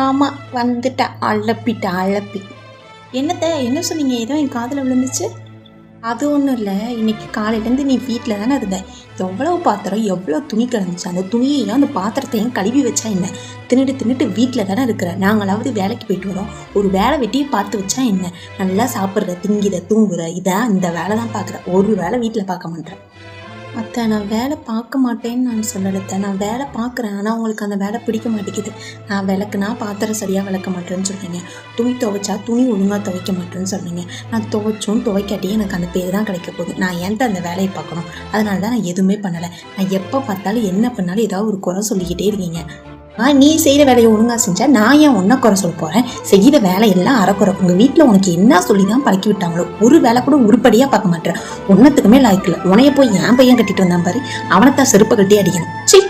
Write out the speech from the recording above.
ஆமாம் வந்துட்டா அழப்பிட்டா அழப்பி. என்ன சொன்னீங்க? ஏதோ என் காதில் விழுந்துச்சு. அது ஒன்றும் இல்லை, இன்னைக்கு காலையிலேருந்து நீ வீட்டில் தானே இருந்த. எவ்வளோ பாத்திரம் எவ்வளோ துணி கிடந்துச்சு. அந்த துணியையும் அந்த பாத்திரத்தையும் கழுவி வச்சா என்ன? தின்னுட்டு வீட்டில் தானே இருக்கிற. நாங்களாவது வேலைக்கு போயிட்டு வரோம், ஒரு வேலை வெட்டியை பார்த்து வச்சா என்ன? நல்லா சாப்பிட்ற, திங்கிற, தூங்குற, இதான் இந்த வேலை தான் பார்க்குறேன். ஒரு வேலை வீட்டில் பார்க்க மாட்டேன். அத்தை, நான் வேலை பார்க்க மாட்டேன்னு நான் சொல்லலை. நான் வேலை பார்க்குறேன், ஆனால் உங்களுக்கு அந்த வேலை பிடிக்க மாட்டேங்குது. நான் விளக்குனா பாத்திரம் சரியாக விளக்க மாட்டேன்னு சொல்கிறீங்க, துணி துவைச்சா துணி ஒழுங்காக துவைக்க மாட்டேன்னு சொல்கிறீங்க. நான் துவைச்சும் துவைக்காட்டியும் எனக்கு அந்த பேர் தான் கிடைக்க போகுது. நான் என்கிட்ட அந்த வேலையை பார்க்கணும். அதனால தான் நான் எதுவுமே பண்ணலை. நான் எப்போ பார்த்தாலும் என்ன பண்ணாலும் ஏதாவது ஒரு குறை சொல்லிக்கிட்டே இருக்கீங்க. நீ செய்கிற வேலையை ஒழுங்காக செஞ்சால் நான் ஏன் ஒன்றை குறை சொல்ல போகிறேன்? செய்கிற வேலை எல்லாம் அறக்குறை. உங்கள் வீட்டில் உனக்கு என்ன சொல்லி தான் பழக்கி விட்டாங்களோ, ஒரு வேலை கூட உருப்படியாக பார்க்க மாட்டேன். ஒன்றத்துக்குமே லாய்க்கில்லை. உனைய போய் என் பையன் கட்டிட்டு வந்தான் பாரு, அவனைத்தான் செருப்பை கட்டி அடிக்கணும். சி.